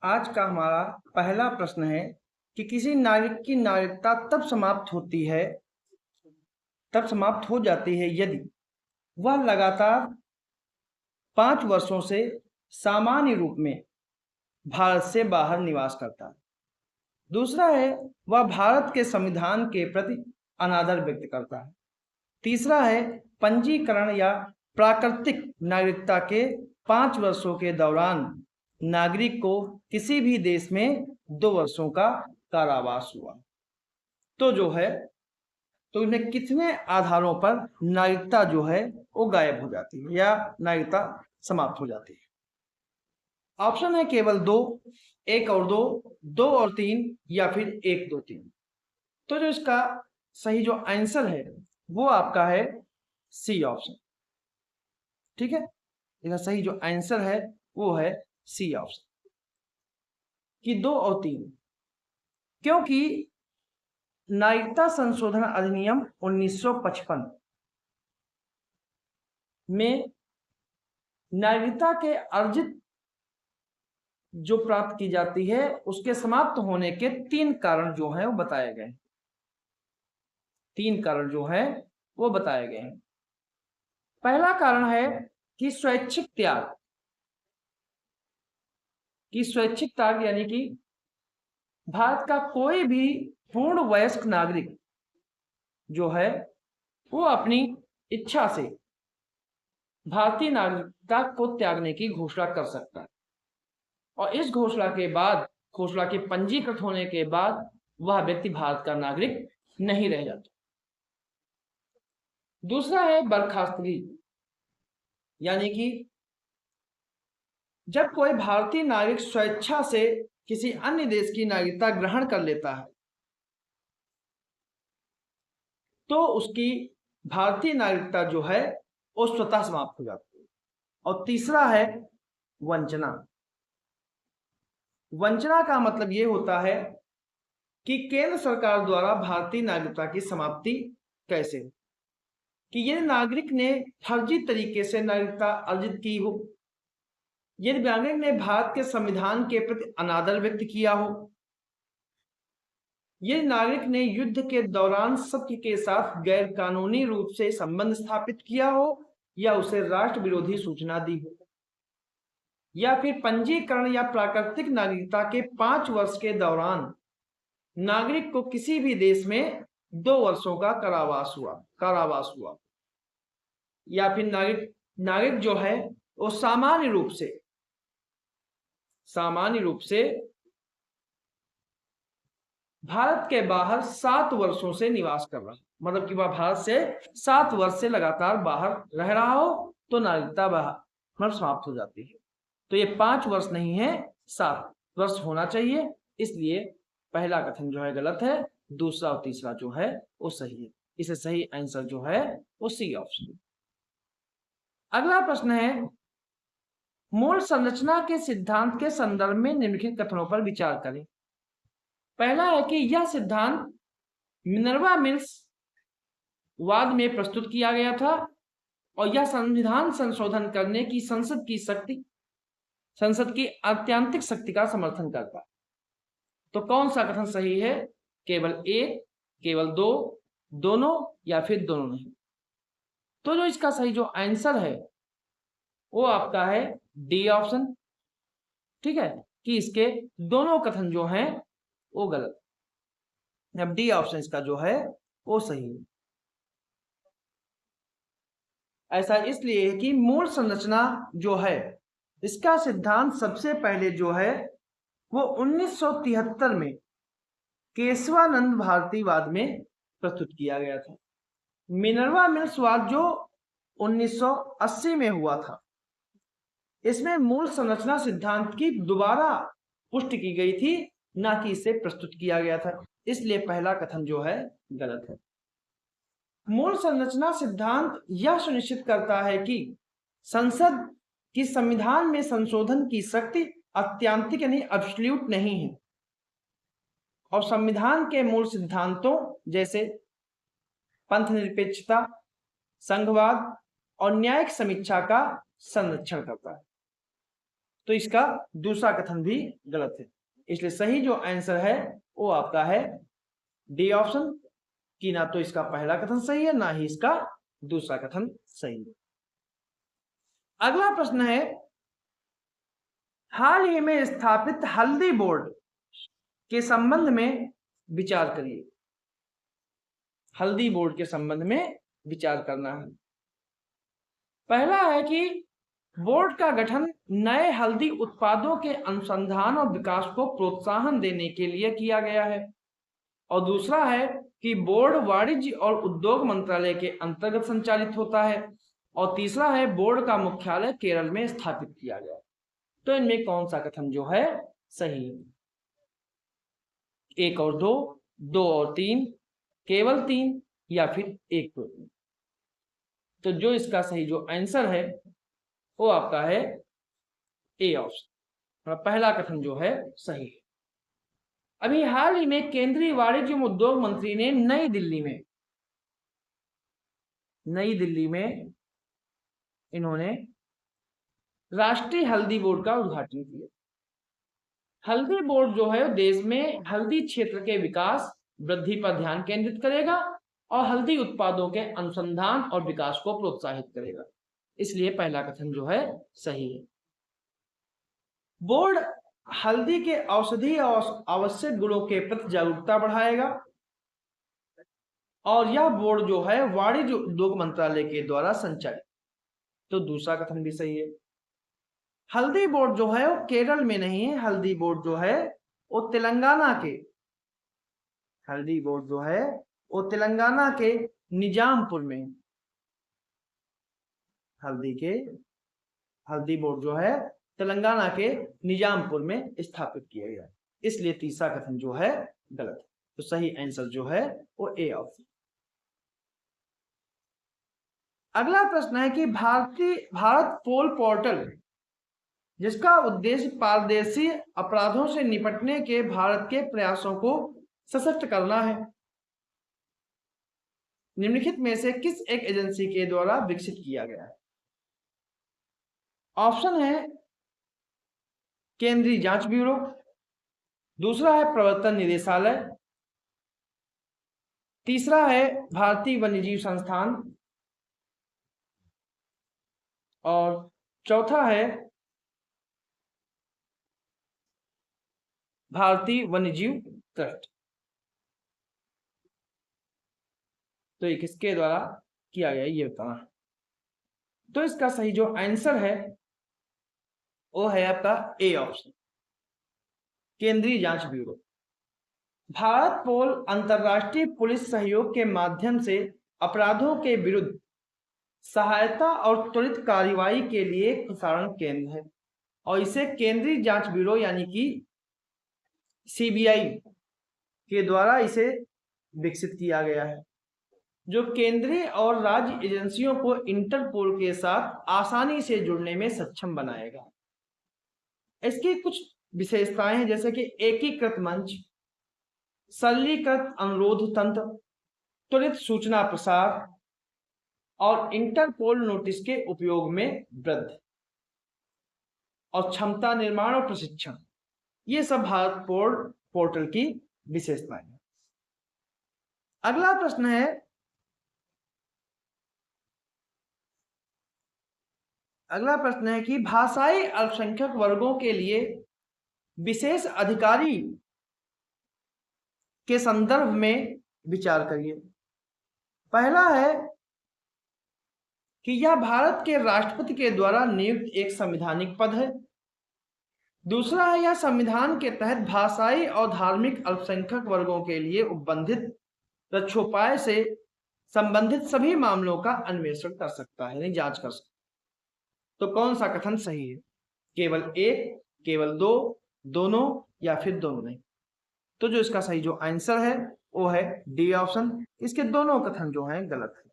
आज का हमारा पहला प्रश्न है कि किसी नागरिक की नागरिकता तब समाप्त हो जाती है यदि वह लगातार 5 वर्षों से सामान्य रूप में भारत से बाहर निवास करता है। दूसरा है, वह भारत के संविधान के प्रति अनादर व्यक्त करता है। तीसरा है, पंजीकरण या प्राकृतिक नागरिकता के 5 वर्षों के दौरान नागरिक को किसी भी देश में 2 वर्षों का कारावास हुआ। तो इन्हें कितने आधारों पर नागरिकता जो है वो गायब हो जाती है या नागरिकता समाप्त हो जाती है। ऑप्शन है केवल 2, 1 और 2, 2 और 3 या फिर 1, 2, 3। तो जो इसका सही जो आंसर है वो आपका है सी ऑप्शन। ठीक है, इसका सही जो आंसर है वो है सी ऑप्शन कि 2 और 3, क्योंकि नागरिकता संशोधन अधिनियम 1955 में नागरिकता के अर्जित जो प्राप्त की जाती है उसके समाप्त होने के 3 कारण जो हैं वो बताए गए हैं। 3 कारण जो हैं वो बताए गए हैं। पहला कारण है कि स्वैच्छिक त्याग यानी कि भारत का कोई भी पूर्ण वयस्क नागरिक जो है वो अपनी इच्छा से भारतीय नागरिकता को त्यागने की घोषणा कर सकता है और इस घोषणा के पंजीकृत होने के बाद वह व्यक्ति भारत का नागरिक नहीं रह जाता। दूसरा है बर्खास्तगी, यानी कि जब कोई भारतीय नागरिक स्वेच्छा से किसी अन्य देश की नागरिकता ग्रहण कर लेता है तो उसकी भारतीय नागरिकता जो है वो स्वतः समाप्त हो जाती है। और तीसरा है वंचना का मतलब ये होता है कि केंद्र सरकार द्वारा भारतीय नागरिकता की समाप्ति कैसे कि यदि नागरिक ने फर्जी तरीके से नागरिकता अर्जित की हो, यदि नागरिक ने भारत के संविधान के प्रति अनादर व्यक्त किया हो, यदि नागरिक ने युद्ध के दौरान सत्य के साथ गैर कानूनी रूप से संबंध स्थापित किया हो या उसे राष्ट्र विरोधी सूचना दी हो, या फिर पंजीकरण या प्राकृतिक नागरिकता के 5 वर्ष के दौरान नागरिक को किसी भी देश में 2 वर्षों का कारावास हुआ, या फिर नागरिक जो है वो सामान्य रूप से भारत के बाहर 7 वर्षों से निवास कर रहा, मतलब कि वह भारत से 7 वर्ष से लगातार बाहर रह रहा हो तो नागरिकता मतलब समाप्त हो जाती है। तो ये 5 वर्ष नहीं है, 7 वर्ष होना चाहिए, इसलिए पहला कथन जो है गलत है, दूसरा और तीसरा जो है वो सही है। इसे सही आंसर जो है वो सी ऑप्शन। अगला प्रश्न है, मूल संरचना के सिद्धांत के संदर्भ में निम्नलिखित कथनों पर विचार करें। पहला है कि यह सिद्धांत मिनर्वा मिल्स वाद में प्रस्तुत किया गया था और यह संविधान संशोधन करने की संसद की आत्यांतिक शक्ति का समर्थन करता है। तो कौन सा कथन सही है? केवल 1, केवल 2, दोनों या फिर दोनों नहीं। तो जो इसका सही जो आंसर है वो आपका है डी ऑप्शन। ठीक है, कि इसके दोनों कथन जो हैं वो गलत। अब डी ऑप्शन इसका जो है वो सही है। ऐसा इसलिए है कि मूल संरचना जो है इसका सिद्धांत सबसे पहले जो है वो 1973 में केशवानंद भारतीवाद में प्रस्तुत किया गया था। मिनर्वा मिल्स वाद जो 1980 में हुआ था, इसमें मूल संरचना सिद्धांत की दोबारा पुष्टि की गई थी, ना कि इसे प्रस्तुत किया गया था, इसलिए पहला कथन जो है गलत है। मूल संरचना सिद्धांत यह सुनिश्चित करता है कि संसद की संविधान में संशोधन की शक्ति आत्यांतिक यानी एब्सोल्यूट नहीं है और संविधान के मूल सिद्धांतों जैसे पंथ निरपेक्षता, संघवाद और न्यायिक समीक्षा का संरक्षण करता है। तो इसका दूसरा कथन भी गलत है। इसलिए सही जो आंसर है वो आपका है डी ऑप्शन, कि ना तो इसका पहला कथन सही है ना ही इसका दूसरा कथन सही है। अगला प्रश्न है, हाल ही में स्थापित हल्दी बोर्ड के संबंध में विचार करिए। हल्दी बोर्ड के संबंध में विचार करना है। पहला है कि बोर्ड का गठन नए हल्दी उत्पादों के अनुसंधान और विकास को प्रोत्साहन देने के लिए किया गया है। और दूसरा है कि बोर्ड वाणिज्य और उद्योग मंत्रालय के अंतर्गत संचालित होता है। और तीसरा है बोर्ड का मुख्यालय केरल में स्थापित किया गया। तो इनमें कौन सा कथन जो है सही है? 1 और 2, 2 और 3, केवल 3 या फिर 1 और 3। तो जो इसका सही जो आंसर है वो आपका है ए ऑप्शन, पहला कथन जो है सही है। अभी हाल ही में केंद्रीय वाणिज्य एवं उद्योग मंत्री ने नई दिल्ली में इन्होंने राष्ट्रीय हल्दी बोर्ड का उद्घाटन किया। हल्दी बोर्ड जो है देश में हल्दी क्षेत्र के विकास वृद्धि पर ध्यान केंद्रित करेगा और हल्दी उत्पादों के अनुसंधान और विकास को प्रोत्साहित करेगा। इसलिए पहला कथन जो है सही है। बोर्ड हल्दी के औषधीय और आवश्यक गुणों के प्रति जागरूकता बढ़ाएगा और यह बोर्ड जो है वाणिज्य उद्योग मंत्रालय के द्वारा संचालित। तो दूसरा कथन भी सही है। हल्दी बोर्ड जो है वो केरल में नहीं है, हल्दी बोर्ड जो है वो तेलंगाना के, हल्दी बोर्ड जो है वो तेलंगाना के निजामपुर में, हल्दी बोर्ड जो है तेलंगाना के निजामपुर में स्थापित किया गया। इसलिए तीसरा कथन जो है गलत है। तो सही आंसर जो है वो ए ऑप्शन। अगला प्रश्न है कि भारत पोल पोर्टल, जिसका उद्देश्य पारदर्शी अपराधों से निपटने के भारत के प्रयासों को सशक्त करना है, निम्नलिखित में से किस एक एजेंसी के द्वारा विकसित किया गया है? ऑप्शन है केंद्रीय जांच ब्यूरो, दूसरा है प्रवर्तन निदेशालय, तीसरा है भारतीय वन्यजीव संस्थान और चौथा है भारतीय वन्यजीव ट्रस्ट। तो ये किसके द्वारा किया गया ये बताना है। तो इसका सही जो आंसर है वो है आपका ए ऑप्शन, केंद्रीय जांच ब्यूरो। भारत पोल अंतरराष्ट्रीय पुलिस सहयोग के माध्यम से अपराधों के विरुद्ध सहायता और त्वरित कार्रवाई के लिए एक प्रसारण केंद्र है और इसे केंद्रीय जांच ब्यूरो यानी कि सीबीआई के द्वारा इसे विकसित किया गया है, जो केंद्रीय और राज्य एजेंसियों को इंटरपोल के साथ आसानी से जुड़ने में सक्षम बनाएगा। इसकी कुछ विशेषताएं हैं जैसे कि एकीकृत मंच, सरलीकृत अनुरोध तंत्र, त्वरित सूचना प्रसार और इंटरपोल नोटिस के उपयोग में वृद्धि और क्षमता निर्माण और प्रशिक्षण, ये सब भारत पोर्टल की विशेषताएं हैं। अगला प्रश्न है कि भाषाई अल्पसंख्यक वर्गों के लिए विशेष अधिकारी के संदर्भ में विचार करिए। पहला है कि यह भारत के राष्ट्रपति के द्वारा नियुक्त एक संवैधानिक पद है। दूसरा है यह संविधान के तहत भाषाई और धार्मिक अल्पसंख्यक वर्गों के लिए उपबंधित रक्षोपाय से संबंधित सभी मामलों का अन्वेषण कर सकता है, यानी जांच कर सकता है। तो कौन सा कथन सही है? केवल एक, केवल दो, दोनों या फिर दोनों नहीं? तो जो इसका सही जो आंसर है वो है डी ऑप्शन। इसके दोनों कथन जो हैं गलत है।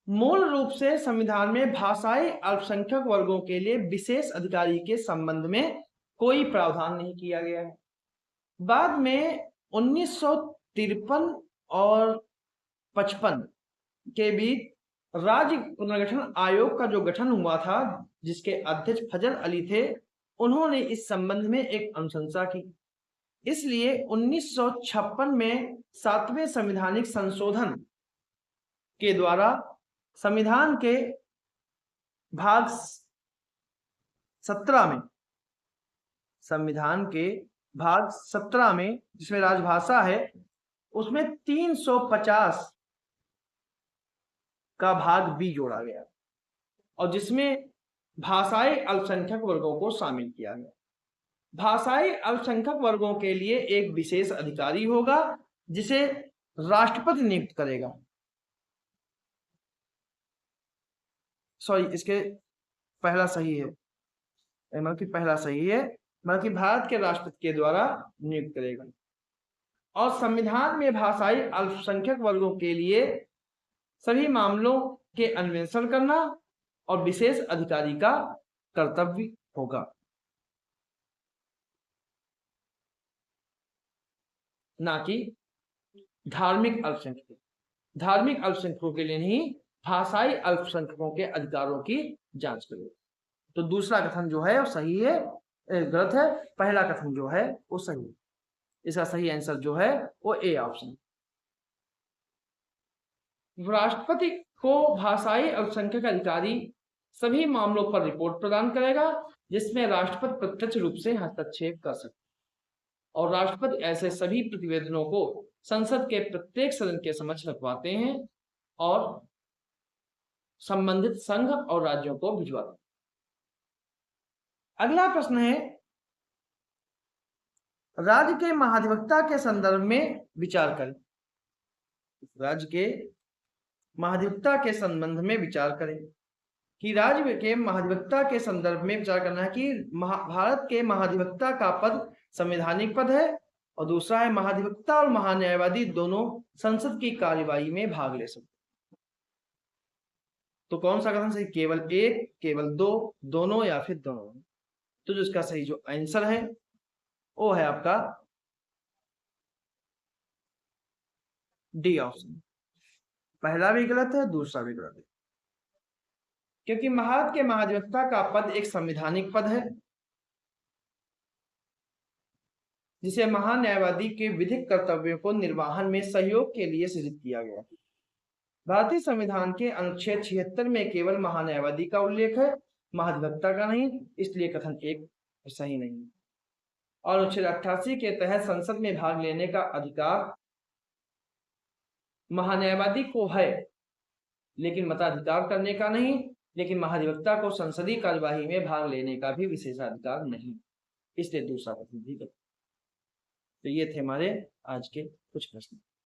मूल रूप से संविधान में भाषाई अल्पसंख्यक वर्गों के लिए विशेष अधिकारी के संबंध में कोई प्रावधान नहीं किया गया है। बाद में 1953 और 55 के बीच राज्य पुनर्गठन आयोग का जो गठन हुआ था, जिसके अध्यक्ष फजल अली थे, उन्होंने इस संबंध में एक अनुशंसा की। इसलिए 1956 में 7वें संवैधानिक संशोधन के द्वारा संविधान के भाग 17 में, संविधान के भाग 17 में जिसमें राजभाषा है, उसमें 350 का भाग बी जोड़ा गया और जिसमें भाषाई अल्पसंख्यक वर्गों को शामिल किया गया। भाषाई अल्पसंख्यक वर्गों के लिए एक विशेष अधिकारी होगा जिसे राष्ट्रपति नियुक्त करेगा। सॉरी, इसके पहला सही है, मतलब कि पहला सही है, मतलब कि भारत के राष्ट्रपति के द्वारा नियुक्त करेगा। और संविधान में भाषाई अल्पसंख्यक वर्गों के लिए सभी मामलों के अन्वेषण करना और विशेष अधिकारी का कर्तव्य होगा, ना कि धार्मिक अल्पसंख्यक। धार्मिक अल्पसंख्यकों के लिए नहीं, भाषाई अल्पसंख्यकों के अधिकारों की जांच करेगा। तो दूसरा कथन जो है वो सही है, गलत है। पहला कथन जो है वो सही है। इसका सही आंसर जो है वो ए ऑप्शन। राष्ट्रपति को भाषाई अल्पसंख्यक अधिकारी सभी मामलों पर रिपोर्ट प्रदान करेगा जिसमें राष्ट्रपति प्रत्यक्ष रूप से हस्तक्षेप कर सकते, और राष्ट्रपति ऐसे सभी प्रतिवेदनों को संसद के प्रत्येक सदन के समक्ष रखवाते हैं और संबंधित संघ और राज्यों को भिजवाते हैं। अगला प्रश्न है, राज्य के महाधिवक्ता के संदर्भ में विचार करें। राज्य के महाधिवक्ता के संबंध में विचार करें कि राज्य के महाधिवक्ता के संदर्भ में विचार करना है कि भारत के महाधिवक्ता का पद संवैधानिक पद है और दूसरा है महाधिवक्ता और महान्यायवादी दोनों संसद की कार्यवाही में भाग ले सकते। तो कौन सा कथन सही? केवल एक, केवल दो, दोनों या फिर दोनों। तो जो इसका सही जो आंसर है वो है आपका डी ऑप्शन। पहला भी गलत है, दूसरा भी गलत है, क्योंकि भारत के महाधिवक्ता का पद एक संवैधानिक पद है जिसे महान्यायवादी के विधिक कर्तव्यों को निर्वहन में सहयोग के लिए सृजित किया गया। भारतीय संविधान के अनुच्छेद 76 में केवल महान्यायवादी का उल्लेख है, महाधिवक्ता का नहीं, इसलिए कथन एक सही नहीं। और अनुच्छेद 88 के तहत संसद में भाग लेने का अधिकार महान्यायवादी को है, लेकिन मताधिकार करने का नहीं, लेकिन महाधिवक्ता को संसदीय कार्यवाही में भाग लेने का भी विशेषाधिकार नहीं, इसलिए दूसरा कथन भी गलत। तो ये थे हमारे आज के कुछ प्रश्न।